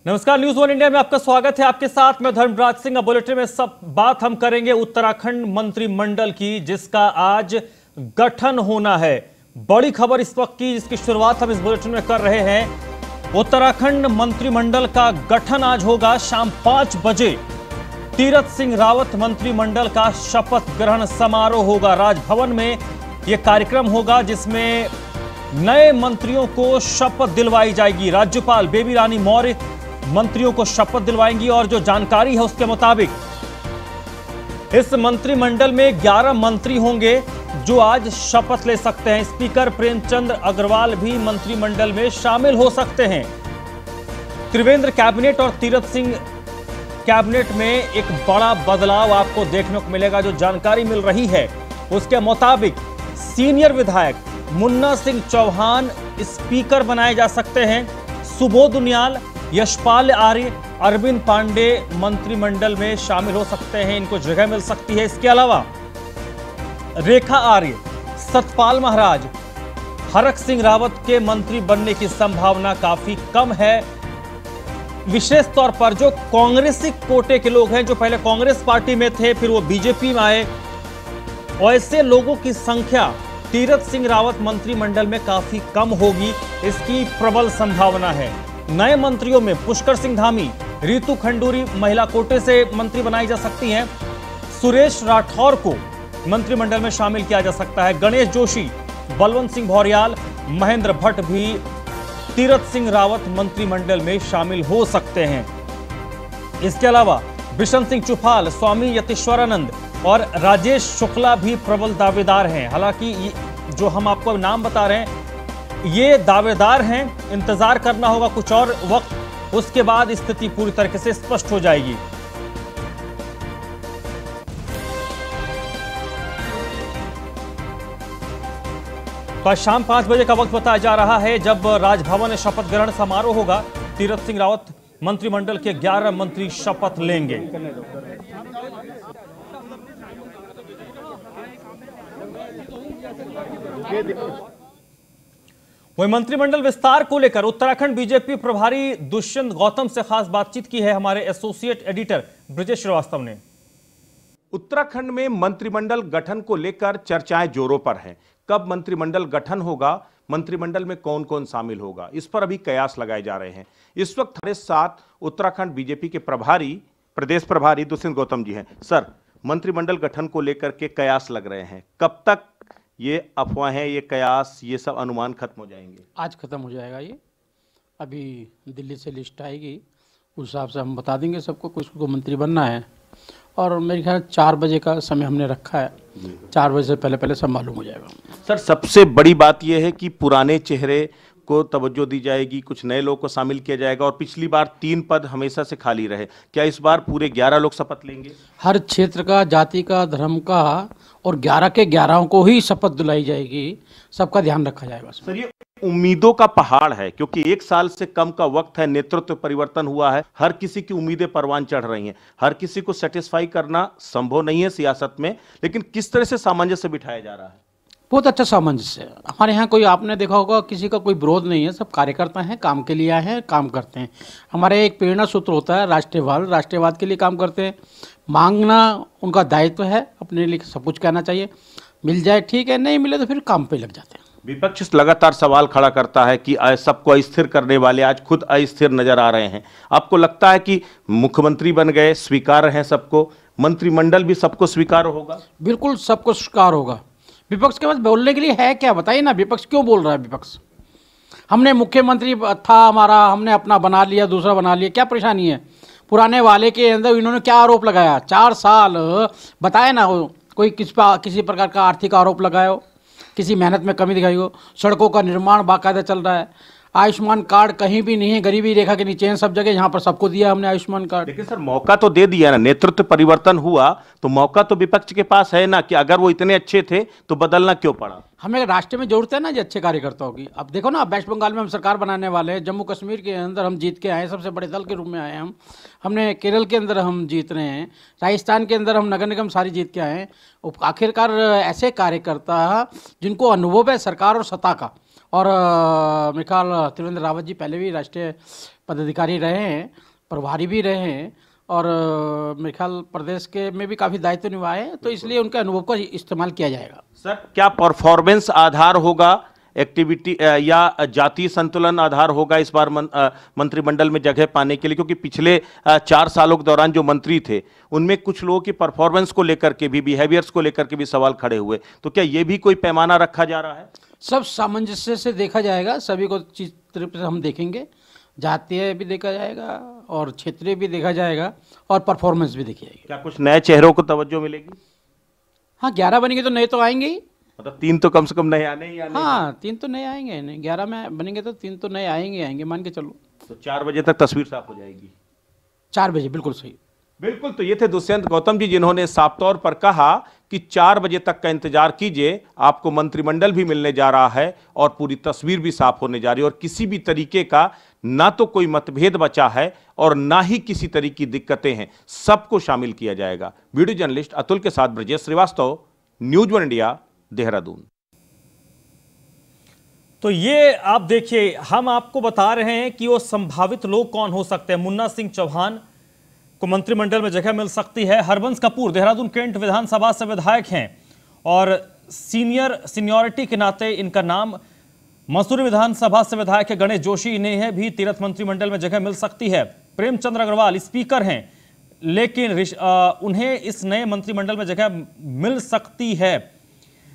नमस्कार, news one India में आपका स्वागत है। आपके साथ मैं धर्मराज सिंह। बुलेटिन में सब बात हम करेंगे उत्तराखंड मंत्रिमंडल की, जिसका आज गठन होना है। बड़ी खबर इस वक्त की, जिसकी शुरुआत हम इस बुलेटिन में कर रहे हैं। उत्तराखंड मंत्रिमंडल का गठन आज होगा शाम 5 बजे। तीरथ सिंह रावत मंत्रिमंडल का शपथ ग्रहण समारोह होगा। राजभवन में यह कार्यक्रम होगा, जिसमें नए मंत्रियों को शपथ दिलवाई जाएगी। राज्यपाल बेबी रानी मौर्य मंत्रियों को शपथ दिलवाएंगी और जो जानकारी है उसके मुताबिक इस मंत्रिमंडल में 11 मंत्री होंगे जो आज शपथ ले सकते हैं। स्पीकर प्रेमचंद अग्रवाल भी मंत्रिमंडल में शामिल हो सकते हैं। त्रिवेंद्र कैबिनेट और तीरथ सिंह कैबिनेट में एक बड़ा बदलाव आपको देखने को मिलेगा। जो जानकारी मिल रही है उसके मुताबिक सीनियर विधायक मुन्ना सिंह चौहान स्पीकर बनाए जा सकते हैं। सुबोध उनियाल, यशपाल आर्य, अरविंद पांडे मंत्रिमंडल में शामिल हो सकते हैं, इनको जगह मिल सकती है। इसके अलावा रेखा आर्य, सतपाल महाराज, हरक सिंह रावत के मंत्री बनने की संभावना काफी कम है। विशेष तौर पर जो कांग्रेसी कोटे के लोग हैं, जो पहले कांग्रेस पार्टी में थे फिर वो बीजेपी में आए, ऐसे लोगों की संख्या तीरथ सिंह रावत मंत्रिमंडल में काफी कम होगी, इसकी प्रबल संभावना है। नए मंत्रियों में पुष्कर सिंह धामी, रितु खंडूरी महिला कोटे से मंत्री बनाई जा सकती हैं। सुरेश राठौर को मंत्रिमंडल में शामिल किया जा सकता है। गणेश जोशी, बलवंत सिंह भौरियाल, महेंद्र भट्ट भी तीरथ सिंह रावत मंत्रिमंडल में शामिल हो सकते हैं। इसके अलावा बिशन सिंह चुफाल, स्वामी यतीश्वरानंद और राजेश शुक्ला भी प्रबल दावेदार हैं। हालांकि जो हम आपको नाम बता रहे हैं ये दावेदार हैं, इंतजार करना होगा कुछ और वक्त, उसके बाद स्थिति पूरी तरीके से स्पष्ट हो जाएगी। तो शाम 5 बजे का वक्त बताया जा रहा है जब राजभवन में शपथ ग्रहण समारोह होगा। तीरथ सिंह रावत मंत्रिमंडल के 11 मंत्री शपथ लेंगे। वही मंत्रिमंडल विस्तार को लेकर उत्तराखंड बीजेपी प्रभारी दुष्यंत गौतम से खास बातचीत की है हमारे एसोसिएट एडिटर ब्रजेश श्रीवास्तव ने। उत्तराखंड में मंत्रिमंडल गठन को लेकर चर्चाएं जोरों पर हैं। कब मंत्रिमंडल गठन होगा, मंत्रिमंडल में कौन कौन शामिल होगा, इस पर अभी कयास लगाए जा रहे हैं। इस वक्त हमारे साथ उत्तराखंड बीजेपी के प्रदेश प्रभारी दुष्यंत गौतम जी हैं। सर, मंत्रिमंडल गठन को लेकर के कयास लग रहे हैं, कब तक ये अफवाहें, ये कयास, ये सब अनुमान खत्म हो जाएंगे? आज खत्म हो जाएगा ये। अभी दिल्ली से लिस्ट आएगी, उस हिसाब से हम बता देंगे सबको किसको मंत्री बनना है। और मेरे ख्याल 4 बजे का समय हमने रखा है, 4 बजे से पहले पहले सब मालूम हो जाएगा। सर, सबसे बड़ी बात यह है कि पुराने चेहरे को तवज्जो दी जाएगी, कुछ नए लोग को शामिल किया जाएगा और पिछली बार 3 पद हमेशा से खाली रहे। क्या इस बार पूरे 11 लोग शपथ लेंगे? हर क्षेत्र का, जाति का, धर्म का और 11 के 11 को ही शपथ दिलाई जाएगी, सबका ध्यान रखा जाएगा। सर, ये उम्मीदों का पहाड़ है, क्योंकि 1 साल से कम का वक्त है, नेतृत्व परिवर्तन हुआ है, हर किसी की उम्मीदें परवान चढ़ रही हैं। हर किसी को सेटिस्फाई करना संभव नहीं है सियासत में, लेकिन किस तरह से सामंजस्य बिठाया जा रहा है? बहुत अच्छा सामंजस्य है हमारे यहाँ। कोई, आपने देखा होगा, किसी का कोई विरोध नहीं है, सब कार्यकर्ता हैं, काम के लिए आए हैं, काम करते हैं। हमारे एक प्रेरणा सूत्र होता है राष्ट्रवाद के लिए काम करते हैं। मांगना उनका दायित्व है, अपने लिए सब कुछ कहना चाहिए। मिल जाए ठीक है, नहीं मिले तो फिर काम पे लग जाते हैं। विपक्ष लगातार सवाल खड़ा करता है कि सबको अस्थिर करने वाले आज खुद अस्थिर नजर आ रहे हैं। आपको लगता है कि मुख्यमंत्री बन गए, स्वीकार हैं सबको, मंत्रिमंडल भी सबको स्वीकार होगा? बिल्कुल सबको स्वीकार होगा। विपक्ष के पास बोलने के लिए है क्या, बताइए ना। विपक्ष क्यों बोल रहा है? विपक्ष, हमने मुख्यमंत्री था हमारा, हमने अपना बना लिया, दूसरा बना लिया, क्या परेशानी है? पुराने वाले के अंदर इन्होंने क्या आरोप लगाया? 4 साल बताए ना। कोई किसी प्रकार का आर्थिक आरोप लगाया हो, किसी मेहनत में कमी दिखाई हो? सड़कों का निर्माण बाकायदा चल रहा है। आयुष्मान कार्ड कहीं भी नहीं है, गरीबी रेखा के नीचे हैं सब जगह, यहाँ पर सबको दिया हमने आयुष्मान कार्ड। लेकिन सर, मौका तो दे दिया ना, नेतृत्व परिवर्तन हुआ तो मौका तो विपक्ष के पास है ना, कि अगर वो इतने अच्छे थे तो बदलना क्यों पड़ा? हमें राष्ट्र में जरूरत है ना जी अच्छे कार्यकर्ताओं की। अब देखो ना, वेस्ट बंगाल में हम सरकार बनाने वाले हैं, जम्मू कश्मीर के अंदर हम जीत के आए, सबसे बड़े दल के रूप में आए हैं हमने केरल के अंदर हम जीत रहे हैं, राजस्थान के अंदर हम नगर निगम सारी जीत के आए हैं। आखिरकार ऐसे कार्यकर्ता जिनको अनुभव है सरकार और सत्ता का और मेरे ख्याल त्रिवेंद्र रावत जी पहले भी राष्ट्रीय पदाधिकारी रहे हैं, प्रभारी भी रहे हैं, और मेरे ख्याल प्रदेश के में भी काफ़ी दायित्व निभाए हैं, तो इसलिए उनके अनुभव का इस्तेमाल किया जाएगा। सर, क्या परफॉर्मेंस आधार होगा, एक्टिविटी या जातीय संतुलन आधार होगा इस बार मंत्रिमंडल में जगह पाने के लिए? क्योंकि पिछले 4 सालों के दौरान जो मंत्री थे उनमें कुछ लोगों की परफॉर्मेंस को लेकर के भी, बिहेवियर्स को लेकर के भी सवाल खड़े हुए, तो क्या ये भी कोई पैमाना रखा जा रहा है? सब सामंजस्य से देखा जाएगा, सभी को चित्र से हम देखेंगे, जातीय भी देखा जाएगा और क्षेत्रीय भी देखा जाएगा और परफॉर्मेंस भी देखी जाएगी। क्या कुछ नए चेहरों को तवज्जो मिलेगी? हाँ, 11 बनेंगे तो नए तो आएंगे ही, मतलब 3 तो कम से कम नए आने ही आने। हाँ, 3 तो नए आएंगे, नहीं 11 में बनेंगे तो 3 तो नए आएंगे, मान के चलो। तो 4 बजे तक तस्वीर साफ हो जाएगी। 4 बजे, बिल्कुल सही। बिल्कुल, तो ये थे दुष्यंत गौतम जी, जिन्होंने साफ तौर पर कहा कि 4 बजे तक का इंतजार कीजिए, आपको मंत्रिमंडल भी मिलने जा रहा है और पूरी तस्वीर भी साफ होने जा रही है, और किसी भी तरीके का ना तो कोई मतभेद बचा है और ना ही किसी तरीके की दिक्कतें हैं, सबको शामिल किया जाएगा। वीडियो जर्नलिस्ट अतुल के साथ ब्रजेश श्रीवास्तव, न्यूज 1 इंडिया, देहरादून। तो ये आप देखिए, हम आपको बता रहे हैं कि वो संभावित लोग कौन हो सकते हैं। मुन्ना सिंह चौहान को मंत्रिमंडल में जगह मिल सकती है। हरबंस कपूर देहरादून कैंट विधानसभा से विधायक हैं और सीनियरिटी के नाते इनका नाम, मसूरी विधानसभा से विधायक है गणेश जोशी, इन्हें भी तीरथ मंत्रिमंडल में जगह मिल सकती है। प्रेमचंद्र अग्रवाल स्पीकर हैं, लेकिन उन्हें इस नए मंत्रिमंडल में जगह मिल सकती है।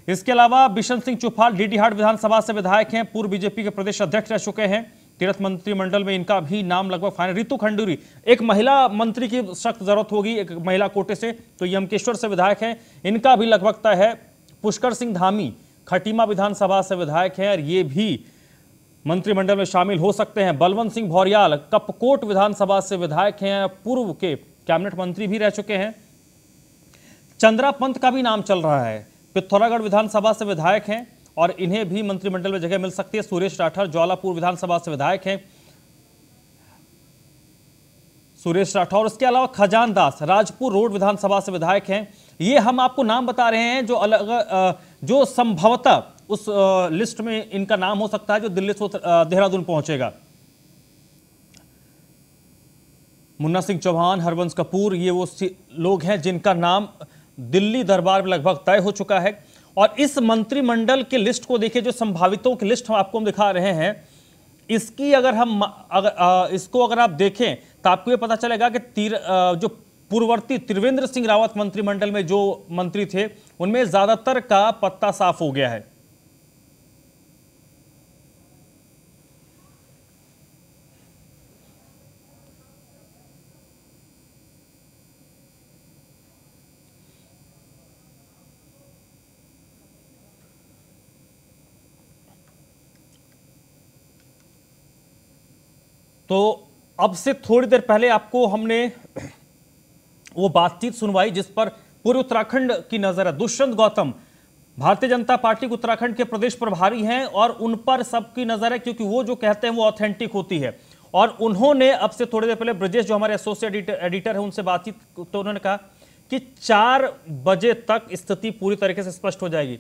इसके अलावा बिशन सिंह चुफाल डीडीहाट विधानसभा से विधायक हैं, पूर्व बीजेपी के प्रदेश अध्यक्ष रह चुके हैं। तीरथ मंत्रिमंडल में इनका भी नाम लगभग फाइनल। रितु खंडूरी, एक महिला मंत्री की सख्त जरूरत होगी, एक महिला कोटे से, तो यमकेश्वर से विधायक हैं, इनका भी लगभग तय है। पुष्कर सिंह धामी खटीमा विधानसभा से विधायक हैं और ये भी मंत्रिमंडल में शामिल हो सकते हैं। बलवंत सिंह भौरियाल कपकोट विधानसभा से विधायक हैं, पूर्व के कैबिनेट मंत्री भी रह चुके हैं। चंद्रा पंत का भी नाम चल रहा है, पिथौरागढ़ विधानसभा से विधायक हैं और इन्हें भी मंत्रिमंडल में जगह मिल सकती है। सुरेश राठौर ज्वालापुर विधानसभा से विधायक हैं, सुरेश राठौर। इसके अलावा खजान दास राजपुर रोड विधानसभा से विधायक हैं। ये हम आपको नाम बता रहे हैं जो अलग, जो संभवतः उस लिस्ट में इनका नाम हो सकता है जो दिल्ली से देहरादून पहुंचेगा। मुन्ना सिंह चौहान, हरवंश कपूर, ये वो लोग हैं जिनका नाम दिल्ली दरबार में लगभग तय हो चुका है। और इस मंत्रिमंडल के लिस्ट को देखिए, जो संभावितों की लिस्ट हम आपको दिखा रहे हैं, इसकी इसको अगर आप देखें तो आपको ये पता चलेगा कि जो पूर्ववर्ती त्रिवेंद्र सिंह रावत मंत्रिमंडल में जो मंत्री थे उनमें ज्यादातर का पत्ता साफ हो गया है। तो अब से थोड़ी देर पहले आपको हमने वो बातचीत सुनवाई जिस पर पूरे उत्तराखंड की नजर है। दुष्यंत गौतम भारतीय जनता पार्टी के उत्तराखंड के प्रदेश प्रभारी हैं और उन पर सबकी नजर है, क्योंकि वो जो कहते हैं वो ऑथेंटिक होती है। और उन्होंने अब से थोड़ी देर पहले ब्रजेश जो हमारे एसोसिएट एडिटर है उनसे बातचीत, तो उन्होंने कहा कि 4 बजे तक स्थिति पूरी तरीके से स्पष्ट हो जाएगी।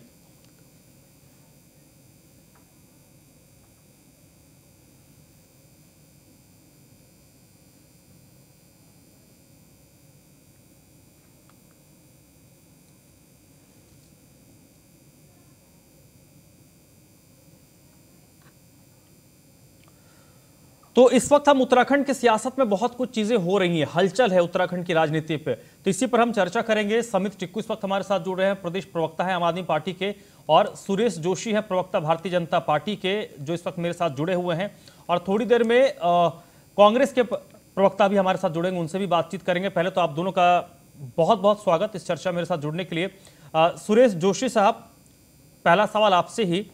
तो इस वक्त हम उत्तराखंड की सियासत में बहुत कुछ चीजें हो रही हैं, हलचल है उत्तराखंड की राजनीति पे, तो इसी पर हम चर्चा करेंगे। समित टिक्कू इस वक्त हमारे साथ जुड़ रहे हैं, प्रदेश प्रवक्ता है आम आदमी पार्टी के, और सुरेश जोशी है प्रवक्ता भारतीय जनता पार्टी के, जो इस वक्त मेरे साथ जुड़े हुए हैं। और थोड़ी देर में कांग्रेस के प्रवक्ता भी हमारे साथ जुड़ेंगे, उनसे भी बातचीत करेंगे। पहले तो आप दोनों का बहुत बहुत स्वागत इस चर्चा मेरे साथ जुड़ने के लिए। सुरेश जोशी साहब, पहला सवाल आपसे ही,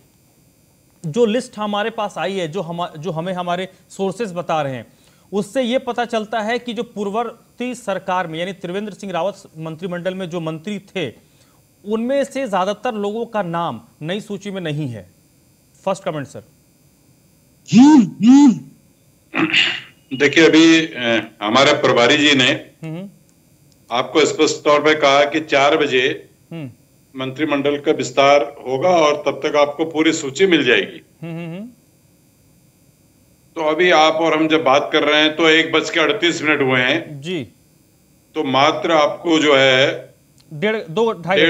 जो लिस्ट हमारे पास आई है, जो हमें हमारे सोर्सेज बता रहे हैं, उससे यह पता चलता है कि जो पूर्ववर्ती सरकार में यानी त्रिवेंद्र सिंह रावत मंत्रिमंडल में जो मंत्री थे उनमें से ज्यादातर लोगों का नाम नई सूची में नहीं है। First comment sir. देखिए, अभी हमारे प्रभारी जी ने आपको स्पष्ट तौर पे कहा कि 4 बजे मंत्रिमंडल का विस्तार होगा और तब तक आपको पूरी सूची मिल जाएगी। तो अभी आप और हम जब बात कर रहे हैं तो 1:38 हुए हैं जी। तो मात्र आपको जो है डेढ़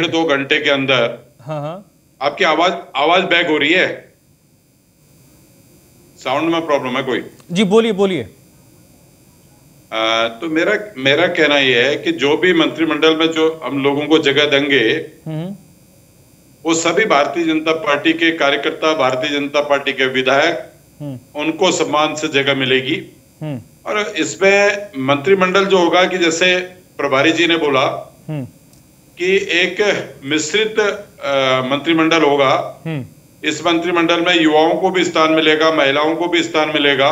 दो घंटे के अंदर। हाँ। आपकी आवाज बैक हो रही है, साउंड में प्रॉब्लम है कोई? जी बोलिए। तो मेरा कहना यह है कि जो भी मंत्रिमंडल में जो हम लोगों को जगह देंगे वो सभी भारतीय जनता पार्टी के कार्यकर्ता, भारतीय जनता पार्टी के विधायक, उनको सम्मान से जगह मिलेगी। और इसमें मंत्रिमंडल जो होगा कि जैसे प्रभारी जी ने बोला कि एक मिश्रित मंत्रिमंडल होगा। इस मंत्रिमंडल में युवाओं को भी स्थान मिलेगा, महिलाओं को भी स्थान मिलेगा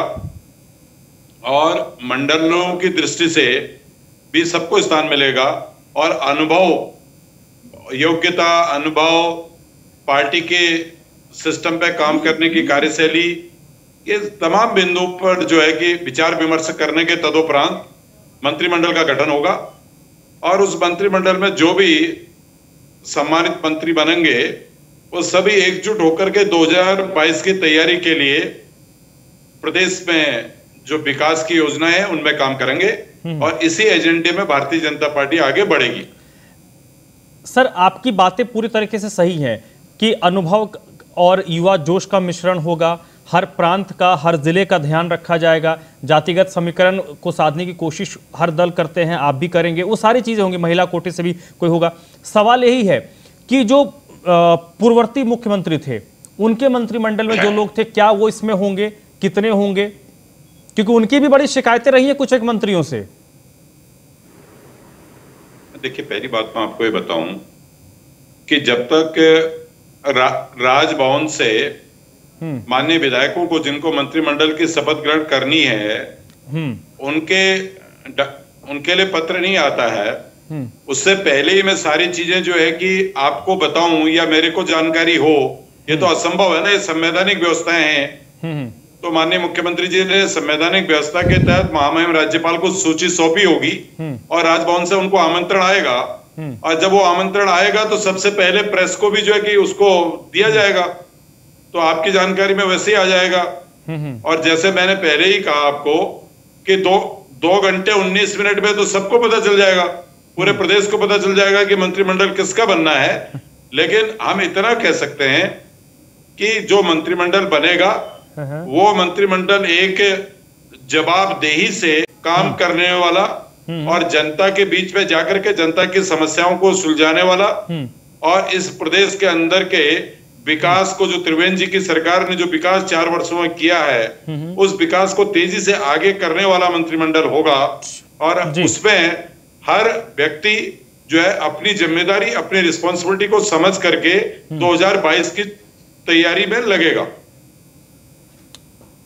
और मंडलों की दृष्टि से भी सबको स्थान मिलेगा। और अनुभव, योग्यता, अनुभव, पार्टी के सिस्टम पे काम करने की कार्यशैली, ये तमाम बिंदुओं पर जो है कि विचार विमर्श करने के तदोपरांत मंत्रिमंडल का गठन होगा। और उस मंत्रिमंडल में जो भी सम्मानित मंत्री बनेंगे वो सभी एकजुट होकर के 2022 की तैयारी के लिए प्रदेश में जो विकास की योजना है उनमें काम करेंगे और इसी एजेंडे में भारतीय जनता पार्टी आगे बढ़ेगी। सर, आपकी बातें पूरी तरीके से सही हैं कि अनुभव और युवा जोश का मिश्रण होगा, हर प्रांत का, हर जिले का ध्यान रखा जाएगा, जातिगत समीकरण को साधने की कोशिश हर दल करते हैं, आप भी करेंगे, वो सारी चीजें होंगी, महिला कोटे से भी कोई होगा। सवाल यही है कि जो पूर्ववर्ती मुख्यमंत्री थे उनके मंत्रिमंडल में जो लोग थे, क्या वो इसमें होंगे, कितने होंगे? क्योंकि उनकी भी बड़ी शिकायतें रही हैं कुछ एक मंत्रियों से। देखिए, पहली बात मैं आपको ये बताऊं कि जब तक राजभवन से माननीय विधायकों को, जिनको मंत्रिमंडल की शपथ ग्रहण करनी है, उनके लिए पत्र नहीं आता है, उससे पहले ही मैं सारी चीजें जो है कि आपको बताऊं या मेरे को जानकारी हो, ये तो असंभव है ना। ये संवैधानिक व्यवस्थाएं हैं। तो माननीय मुख्यमंत्री जी ने संवैधानिक व्यवस्था के तहत महामहिम राज्यपाल को सूची सौंपी होगी और राजभवन से उनको आमंत्रण आएगा। और जब वो आमंत्रण आएगा तो सबसे पहले प्रेस को भी जो है कि उसको दिया जाएगा, तो आपकी जानकारी में वैसे ही आ जाएगा। और जैसे मैंने पहले ही कहा आपको कि 2 घंटे 19 मिनट में तो सबको पता चल जाएगा, पूरे प्रदेश को पता चल जाएगा कि मंत्रिमंडल किसका बनना है। लेकिन हम इतना कह सकते हैं कि जो मंत्रिमंडल बनेगा वो मंत्रिमंडल एक जवाबदेही से काम करने वाला और जनता के बीच में जाकर के जनता की समस्याओं को सुलझाने वाला और इस प्रदेश के अंदर के विकास को, जो त्रिवेंद्र जी की सरकार ने जो विकास 4 वर्षों में किया है, उस विकास को तेजी से आगे करने वाला मंत्रिमंडल होगा। और उसमें हर व्यक्ति जो है अपनी जिम्मेदारी, अपनी रिस्पॉन्सिबिलिटी को समझ करके 2022 की तैयारी में लगेगा।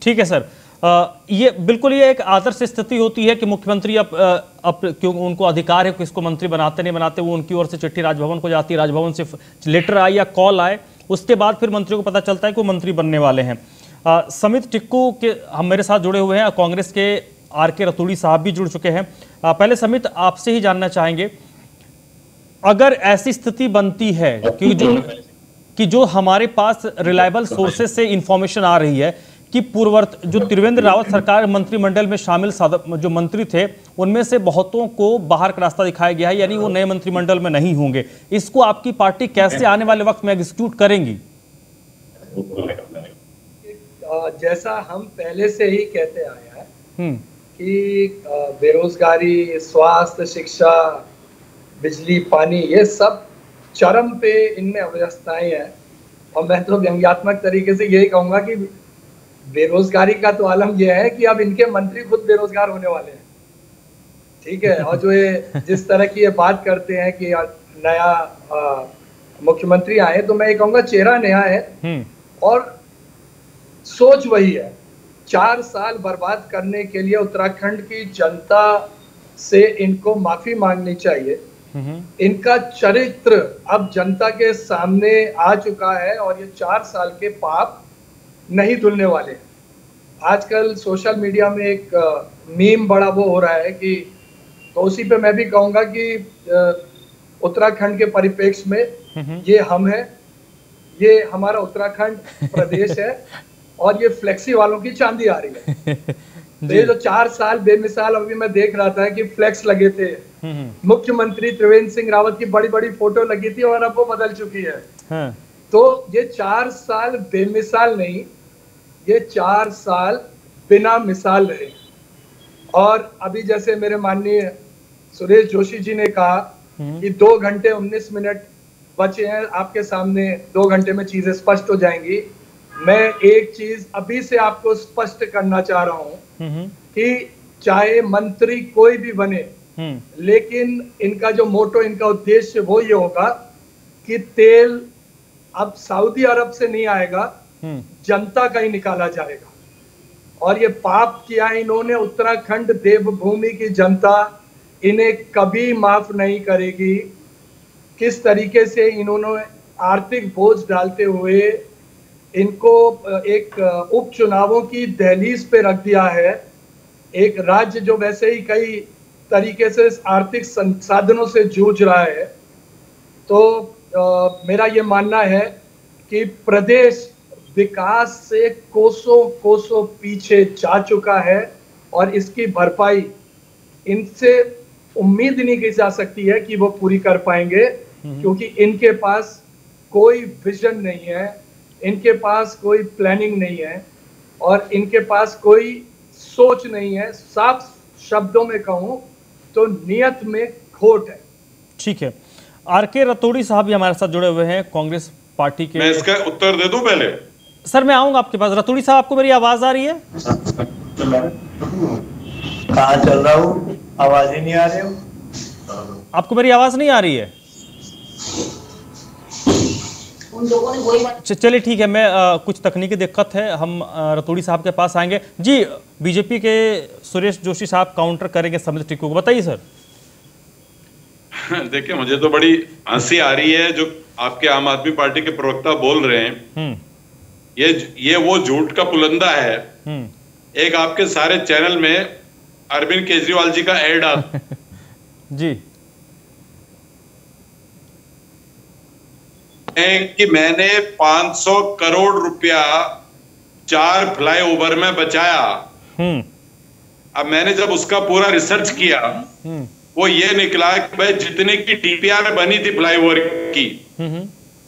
ठीक है सर, ये बिल्कुल ये एक आदर्श स्थिति होती है कि मुख्यमंत्री अब क्यों उनको अधिकार है कि इसको मंत्री बनाते नहीं बनाते, वो उनकी ओर से चिट्ठी राजभवन को जाती है, राजभवन से लेटर आए या कॉल आए, उसके बाद फिर मंत्रियों को पता चलता है कि वो मंत्री बनने वाले हैं। समित टिक्कू के हम मेरे साथ जुड़े हुए हैं, कांग्रेस के आर.के. रतूड़ी साहब भी जुड़ चुके हैं। पहले समित, आपसे ही जानना चाहेंगे, अगर ऐसी स्थिति बनती है कि जो हमारे पास रिलायबल सोर्सेज से इंफॉर्मेशन आ रही है कि जो त्रिवेंद्र रावत सरकार मंत्रिमंडल में शामिल जो मंत्री थे उनमें से बहुतों को बाहर का रास्ता दिखाया गया है, यानी वो नए मंत्रिमंडल में नहीं होंगे, इसको आपकी पार्टी कैसे आने वाले वक्त में एग्जीक्यूट करेंगी? जैसा हम पहले से ही कहते आए हैं कि बेरोजगारी, स्वास्थ्य, शिक्षा, बिजली, पानी, ये सब चरम पे इनमें अव्यवस्थाएं हैं। और मैं तो व्यंग्यात्मक तरीके से यही कहूंगा कि बेरोजगारी का तो आलम यह है कि अब इनके मंत्री खुद बेरोजगार होने वाले हैं। ठीक है। और जो ये जिस तरह की ये बात करते हैं कि नया मुख्यमंत्री आए, तो मैं ये कहूंगा चेहरा नया है और सोच वही है। 4 साल बर्बाद करने के लिए उत्तराखंड की जनता से इनको माफी मांगनी चाहिए। इनका चरित्र अब जनता के सामने आ चुका है और ये 4 साल के पाप नहीं धुलने वाले। आजकल सोशल मीडिया में एक मीम बड़ा वो हो रहा है कि, तो उसी पे मैं भी कहूंगा कि उत्तराखंड के परिप्रेक्ष्य में ये हम है, ये हमारा उत्तराखंड प्रदेश है और ये फ्लेक्सी वालों की चांदी आ रही है। तो ये जो 4 साल बेमिसाल, अभी मैं देख रहा था कि फ्लेक्स लगे थे, मुख्यमंत्री त्रिवेंद्र सिंह रावत की बड़ी बड़ी फोटो लगी थी और अब वो बदल चुकी है। तो ये 4 साल बेमिसाल नहीं, ये 4 साल बिना मिसाल रहे। और अभी जैसे मेरे माननीय सुरेश जोशी जी ने कहा कि 2 घंटे 19 मिनट बचे हैं आपके सामने, 2 घंटे में चीजें स्पष्ट हो जाएंगी। मैं एक चीज अभी से आपको स्पष्ट करना चाह रहा हूं कि चाहे मंत्री कोई भी बने, लेकिन इनका जो मोटो, इनका उद्देश्य वो ये होगा कि तेल अब सऊदी अरब से नहीं आएगा, जनता का ही निकाला जाएगा। और ये पाप किया इन्होंने, उत्तराखंड देवभूमि की जनता इन्हें कभी माफ नहीं करेगी। किस तरीके से इन्होंने आर्थिक बोझ डालते हुए इनको एक उपचुनावों की दहलीज पे रख दिया है। एक राज्य जो वैसे ही कई तरीके से आर्थिक संसाधनों से जूझ रहा है। तो मेरा ये मानना है कि प्रदेश विकास से कोसों कोसों पीछे जा चुका है और इसकी भरपाई इनसे उम्मीद नहीं की जा सकती है कि वो पूरी कर पाएंगे, क्योंकि इनके पास कोई विजन नहीं है, इनके पास कोई प्लानिंग नहीं है और इनके पास कोई सोच नहीं है। साफ शब्दों में कहूं तो नियत में खोट है। ठीक है, आरके रतोड़ी साहब भी हमारे साथ जुड़े हुए हैं, कांग्रेस पार्टी के। मैं इसका उत्तर दे दूं पहले? सर मैं आऊंगा आपके पास। रतोड़ी साहब, आपको मेरी आवाज आ रही है? कहाँ चल रहा हूँ, आवाज ही नहीं आ रही। आपको मेरी आवाज नहीं आ रही है? चलिए ठीक है, मैं कुछ तकनीकी दिक्कत है, हम रतोड़ी साहब के पास आएंगे। जी, बीजेपी के सुरेश जोशी साहब काउंटर करेंगे समित टिक्कू को, बताइए सर। देखिए, मुझे तो बड़ी हंसी आ रही है जो आपके आम आदमी पार्टी के प्रवक्ता बोल रहे हैं। ये वो झूठ का पुलंदा है। एक आपके सारे चैनल में अरविंद केजरीवाल जी का एड आता जी कि मैंने 500 करोड़ रुपया 4 फ्लाईओवर में बचाया। अब मैंने जब उसका पूरा रिसर्च किया, वो ये निकला कि भाई जितने की डीपीआर बनी थी फ्लाईओवर की,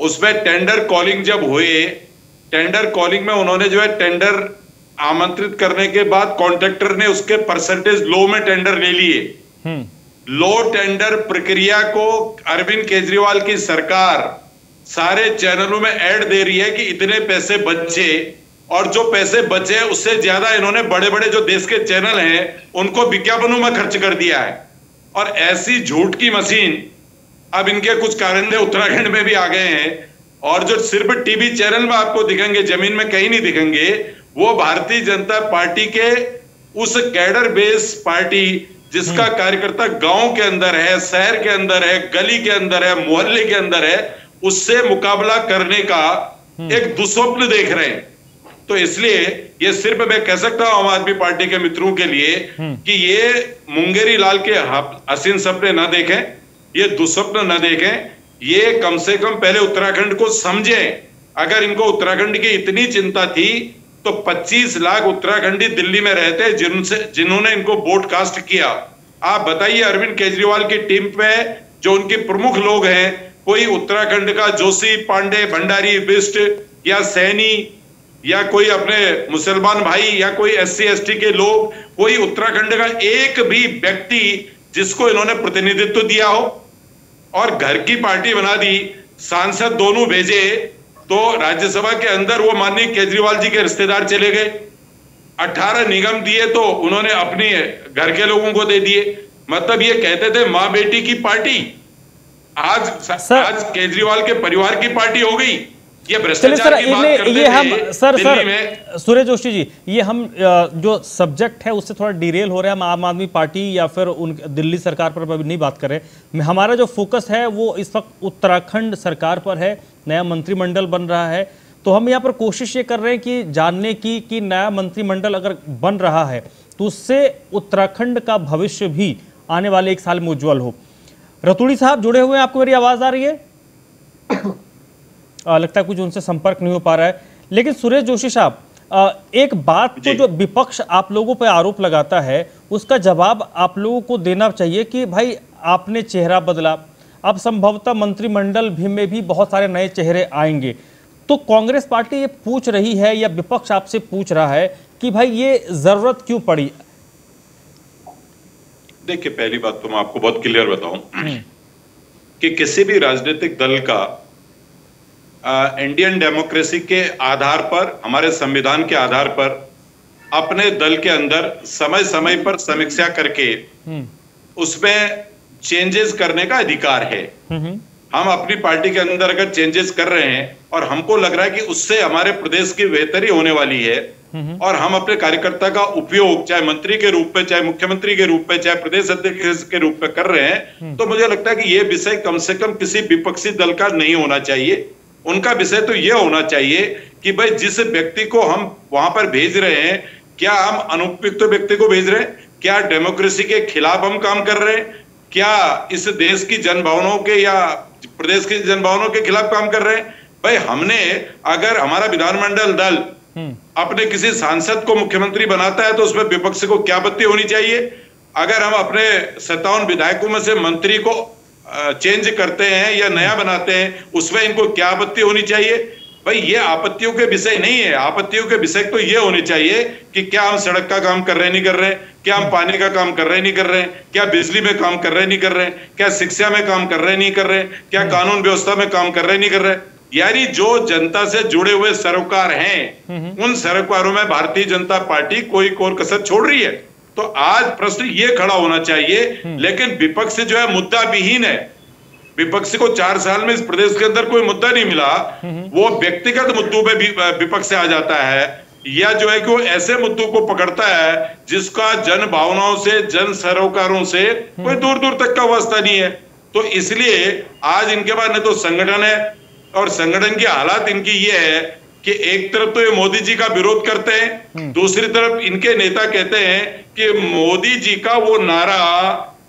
उसमें टेंडर कॉलिंग जब हुए, टेंडर कॉलिंग में उन्होंने जो है टेंडर आमंत्रित करने के बाद कॉन्ट्रैक्टर ने उसके परसेंटेज लो में टेंडर ले लिए। लो टेंडर प्रक्रिया को अरविंद केजरीवाल की सरकार सारे चैनलों में ऐड दे रही है कि इतने पैसे बचे, और जो पैसे बचे उससे ज्यादा इन्होंने बड़े बड़े जो देश के चैनल हैं उनको विज्ञापनों में खर्च कर दिया है। और ऐसी झूठ की मशीन अब इनके कुछ कारिंदे उत्तराखंड में भी आ गए हैं, और जो सिर्फ टीवी चैनल में आपको दिखेंगे, जमीन में कहीं नहीं दिखेंगे, वो भारतीय जनता पार्टी के उस कैडर बेस पार्टी जिसका कार्यकर्ता गांव के अंदर है, शहर के अंदर है, गली के अंदर है, मोहल्ले के अंदर है, उससे मुकाबला करने का एक दुस्वप्न देख रहे हैं। तो इसलिए ये सिर्फ मैं कह सकता हूं आम आदमी पार्टी के मित्रों के लिए कि ये मुंगेरी लाल के हसीन सपने ना देखें, ये दुस्वप्न ना देखें, ये कम से कम पहले उत्तराखंड को समझें। अगर इनको उत्तराखंड की इतनी चिंता थी तो 25 लाख उत्तराखंडी दिल्ली में रहते जिन्होंने इनको ब्रॉडकास्ट किया। आप बताइए, अरविंद केजरीवाल की टीम पे जो उनके प्रमुख लोग हैं, कोई उत्तराखंड का जोशी, पांडे, भंडारी, बिष्ट या सैनी या कोई अपने मुसलमान भाई या कोई SC ST के लोग, कोई उत्तराखंड का एक भी व्यक्ति जिसको इन्होंने प्रतिनिधित्व दिया हो, और घर की पार्टी बना दी, सांसद दोनों भेजे, तो राज्यसभा के अंदर वो माननीय केजरीवाल जी के रिश्तेदार चले गए। 18 निगम दिए तो उन्होंने अपने घर के लोगों को दे दिए। मतलब ये कहते थे माँ बेटी की पार्टी, आज केजरीवाल के परिवार की पार्टी हो गई। ये भ्रष्टाचार की बात करते ये हम दिल्ली में। सुरेश जोशी जी, ये हम जो सब्जेक्ट है उससे थोड़ा डिरेल हो रहा है। हम आम आदमी पार्टी या फिर उन दिल्ली सरकार पर नहीं बात कर रहे। हमारा जो फोकस है वो इस वक्त उत्तराखंड सरकार पर है। नया मंत्रिमंडल बन रहा है, तो हम यहाँ पर कोशिश ये कर रहे हैं कि जानने की कि नया मंत्रिमंडल अगर बन रहा है तो उससे उत्तराखंड का भविष्य भी आने वाले 1 साल में उज्जवल हो। रतोड़ी साहब जुड़े हुए हैं, आपको मेरी आवाज आ रही है? लगता है कुछ उनसे संपर्क नहीं हो पा रहा है। लेकिन सुरेश जोशी साहब, एक बात तो जो विपक्ष आप लोगों पर आरोप लगाता है उसका जवाब आप लोगों को देना चाहिए कि भाई आपने चेहरा बदला, अब संभवतः मंत्रिमंडल भी में भी बहुत सारे नए चेहरे आएंगे। तो कांग्रेस पार्टी ये पूछ रही है या विपक्ष आपसे पूछ रहा है कि भाई ये जरूरत क्यों पड़ी? देखिए, पहली बात तो मैं आपको बहुत क्लियर बताऊं कि किसी भी राजनीतिक दल का इंडियन डेमोक्रेसी के आधार पर, हमारे संविधान के आधार पर अपने दल के अंदर समय समय पर समीक्षा करके उसमें चेंजेस करने का अधिकार है। हम अपनी पार्टी के अंदर अगर चेंजेस कर रहे हैं और हमको लग रहा है कि उससे हमारे प्रदेश की बेहतरी होने वाली है और हम अपने कार्यकर्ता का उपयोग चाहे मंत्री के रूप में, चाहे मुख्यमंत्री के रूप में, चाहे प्रदेश अध्यक्ष के रूप में कर रहे हैं, तो मुझे लगता है कि यह विषय कम से कम किसी विपक्षी दल का नहीं होना चाहिए। उनका विषय तो यह होना चाहिए कि भाई जिस व्यक्ति को हम वहां पर भेज रहे हैं, क्या हम अनुपयुक्त व्यक्ति को भेज रहे हैं, क्या डेमोक्रेसी के खिलाफ हम काम कर रहे हैं, क्या इस देश की जनभावनाओं के या प्रदेश की जनभावनाओं के खिलाफ काम कर रहे हैं। भाई हमने, अगर हमारा विधानमंडल दल अपने किसी सांसद को मुख्यमंत्री बनाता है तो उसमें विपक्ष को क्या आपत्ति होनी चाहिए। अगर हम अपने 57 विधायकों में से मंत्री को चेंज करते हैं या नया बनाते हैं, उसमें इनको क्या आपत्ति होनी चाहिए। भाई ये आपत्तियों के विषय नहीं है। आपत्तियों के विषय तो ये होने चाहिए कि क्या हम सड़क का काम कर रहे नहीं कर रहे, क्या हम पानी का काम कर रहे नहीं कर रहे, क्या बिजली में काम कर रहे नहीं कर रहे, क्या शिक्षा में काम कर रहे नहीं कर रहे, क्या कानून व्यवस्था में काम कर रहे नहीं कर रहे। यानी जो जनता से जुड़े हुए सरोकार हैं, उन सरोकारों में भारतीय जनता पार्टी कोई कोर कसर छोड़ रही है। तो आज प्रश्न ये खड़ा होना चाहिए, लेकिन विपक्ष जो है मुद्दा विहीन है। विपक्ष को 4 साल में इस प्रदेश के अंदर कोई मुद्दा नहीं मिला। वो व्यक्तिगत मुद्दों पे विपक्ष आ जाता है, या जो है कि वो ऐसे मुद्दों को पकड़ता है जिसका जन भावनाओं से, जन सरोकारों से कोई दूर दूर तक का वास्ता नहीं है। तो इसलिए आज इनके पास न तो संगठन है, और संगठन की हालात इनकी ये है कि एक तरफ तो ये मोदी जी का विरोध करते हैं, दूसरी तरफ इनके नेता कहते हैं कि मोदी जी का वो नारा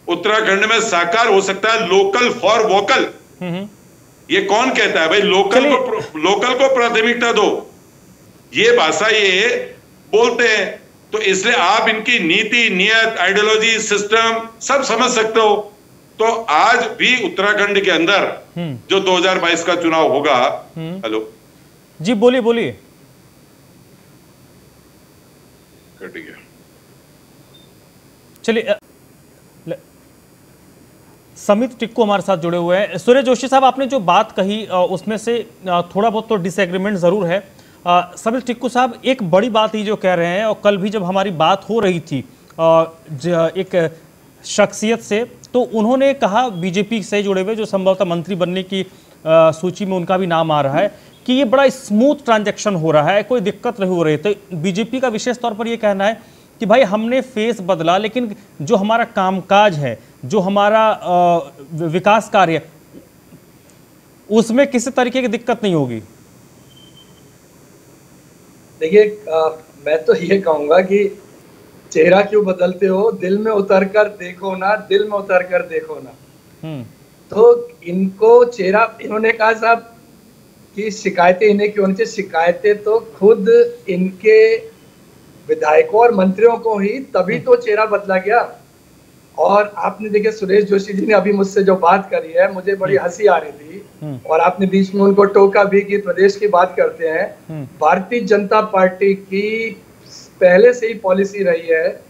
उत्तराखंड में साकार हो सकता है, लोकल फॉर वोकल। ये कौन कहता है भाई? लोकल को प्राथमिकता दो, ये भाषा ये बोलते हैं। तो इसलिए आप इनकी नीति, नियत, आइडियोलॉजी, सिस्टम सब समझ सकते हो। तो आज भी उत्तराखंड के अंदर जो 2022 का चुनाव होगा, हेलो जी बोलिए बोलिए। कट गया, चलिए। समित टिक्कू हमारे साथ जुड़े हुए हैं। सुरेश जोशी साहब, आपने जो बात कही उसमें से थोड़ा बहुत तो डिसएग्रीमेंट जरूर है। समित टिक्कू साहब एक बड़ी बात ही जो कह रहे हैं, और कल भी जब हमारी बात हो रही थी एक शख्सियत से, तो उन्होंने कहा बीजेपी से जुड़े हुए जो संभवतः मंत्री बनने की सूची में उनका भी नाम आ रहा है कि ये बड़ा स्मूथ ट्रांजैक्शन हो रहा है, कोई दिक्कत नहीं हो रही। तो बीजेपी का विशेष तौर पर ये कहना है कि भाई हमने फेस बदला, लेकिन जो हमारा कामकाज है, जो हमारा विकास कार्य, उसमें किसी तरीके की दिक्कत नहीं होगी। देखिए, मैं तो ये कहूंगा कि चेहरा क्यों बदलते हो, दिल में उतर कर देखो ना, दिल में उतर कर देखो ना। तो इनको चेहरा, इन्होंने कहा साहब कि शिकायतें इन्हें क्यों होनी चाहिए। शिकायतें तो खुद इनके विधायकों और मंत्रियों को ही, तभी तो चेहरा बदला गया। और आपने देखिए, सुरेश जोशी जी ने अभी मुझसे जो बात करी है, मुझे बड़ी हंसी आ रही थी, और आपने बीच में उनको टोका भी कि प्रदेश की बात करते हैं। भारतीय जनता पार्टी की पहले से ही पॉलिसी रही है,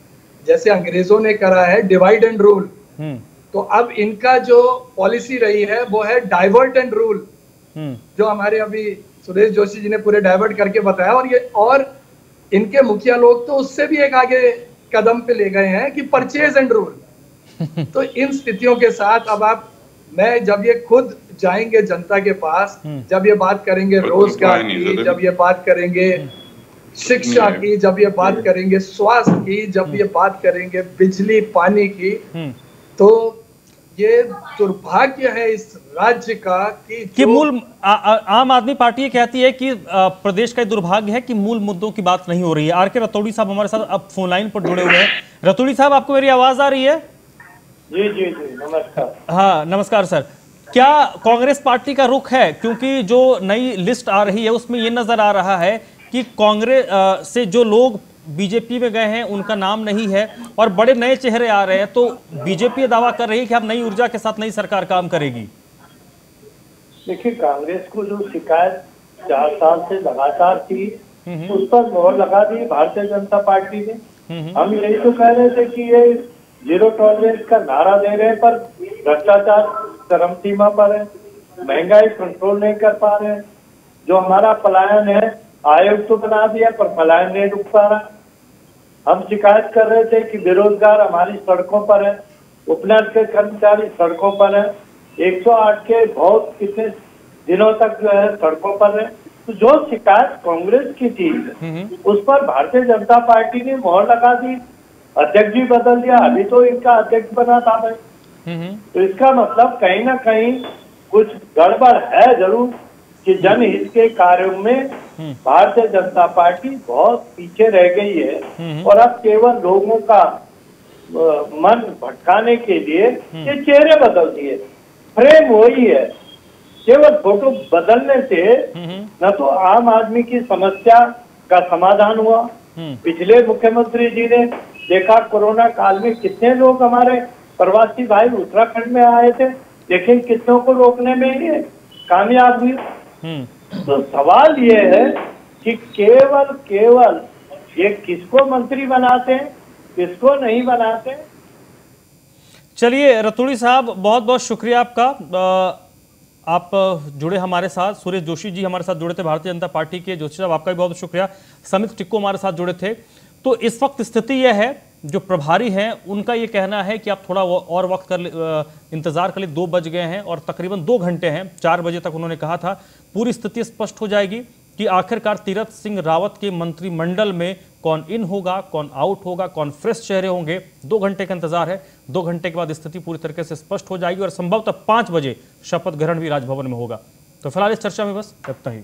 जैसे अंग्रेजों ने करा है डिवाइड एंड रूल, तो अब इनका जो पॉलिसी रही है वो है डाइवर्ट एंड रूल, जो हमारे अभी सुरेश जोशी जी ने पूरे डाइवर्ट करके बताया। और इनके मुखिया लोग तो उससे भी एक आगे कदम पे ले गए हैं कि परचेज एंड रूल। तो इन स्थितियों के साथ अब मैं जब ये खुद जाएंगे जनता के पास, जब ये बात करेंगे रोजगार की, जब ये बात करेंगे शिक्षा की, जब ये बात करेंगे स्वास्थ्य की, जब ये बात करेंगे बिजली पानी की, तो ये दुर्भाग्य है इस राज्य का कि मूल आम आदमी पार्टी ये कहती है कि प्रदेश का दुर्भाग्य है कि मूल मुद्दों की बात नहीं हो रही है। आर के रतौड़ी साहब हमारे साथ अब फोन लाइन पर जुड़े हुए हैं। रतौड़ी साहब, आपको मेरी आवाज आ रही है? जी जी जी, नमस्कार। हाँ नमस्कार सर। क्या कांग्रेस पार्टी का रुख है, क्योंकि जो नई लिस्ट आ रही है उसमें ये नजर आ रहा है कि कांग्रेस से जो लोग बीजेपी में गए हैं उनका नाम नहीं है और बड़े नए चेहरे आ रहे हैं, तो बीजेपी दावा कर रही है कि अब नई ऊर्जा के साथ नई सरकार काम करेगी। देखिए, कांग्रेस को जो शिकायत 4 साल से लगातार थी उस पर मोहर लगा दी भारतीय जनता पार्टी ने। हम यही तो कह रहे थे कि ये जीरो टॉलरेंस का नारा दे रहे हैं, पर भ्रष्टाचार चरम सीमा पर है, महंगाई कंट्रोल नहीं कर पा रहे हैं, जो हमारा पलायन है आयोग तो बना दिया पर पलायन नहीं रुक पा रहा। हम शिकायत कर रहे थे कि बेरोजगार हमारी सड़कों पर है, उपनल के कर्मचारी सड़कों पर है, 108 के बहुत कितने दिनों तक जो है सड़कों पर है। तो जो शिकायत कांग्रेस की थी उस पर भारतीय जनता पार्टी ने मोहर लगा दी, अध्यक्ष भी बदल दिया, अभी तो इनका अध्यक्ष बना था भाई। तो इसका मतलब कहीं ना कहीं कुछ गड़बड़ है जरूर कि जनहित के कार्यों में भारतीय जनता पार्टी बहुत पीछे रह गई है और अब केवल लोगों का मन भटकाने के लिए ये चेहरे बदल दिए, फ्रेम वही है। केवल फोटो बदलने से न तो आम आदमी की समस्या का समाधान हुआ। पिछले मुख्यमंत्री जी ने देखा कोरोना काल में कितने लोग हमारे प्रवासी भाई उत्तराखंड में आए थे, लेकिन कितनों को रोकने में ये कामयाब हुई। तो सवाल ये है कि केवल ये किसको मंत्री बनाते हैं, किसको नहीं बनाते। चलिए रतूड़ी साहब, बहुत बहुत शुक्रिया आपका। आप जुड़े हमारे साथ। सुरेश जोशी जी हमारे साथ जुड़े थे भारतीय जनता पार्टी के। जोशी साहब आपका भी बहुत शुक्रिया। समित टिक्को हमारे साथ जुड़े थे। तो इस वक्त स्थिति यह है, जो प्रभारी हैं उनका ये कहना है कि आप थोड़ा और वक्त कर इंतजार कर ले। 2 बज गए हैं और तकरीबन 2 घंटे हैं, 4 बजे तक उन्होंने कहा था। पूरी स्थिति स्पष्ट हो जाएगी कि आखिरकार तीरथ सिंह रावत के मंत्रिमंडल में कौन इन होगा, कौन आउट होगा, कौन फ्रेश चेहरे होंगे। 2 घंटे का इंतजार है। 2 घंटे के बाद स्थिति पूरी तरीके से स्पष्ट हो जाएगी और संभवतः 5 बजे शपथ ग्रहण भी राजभवन में होगा। तो फिलहाल इस चर्चा में बस इतना ही।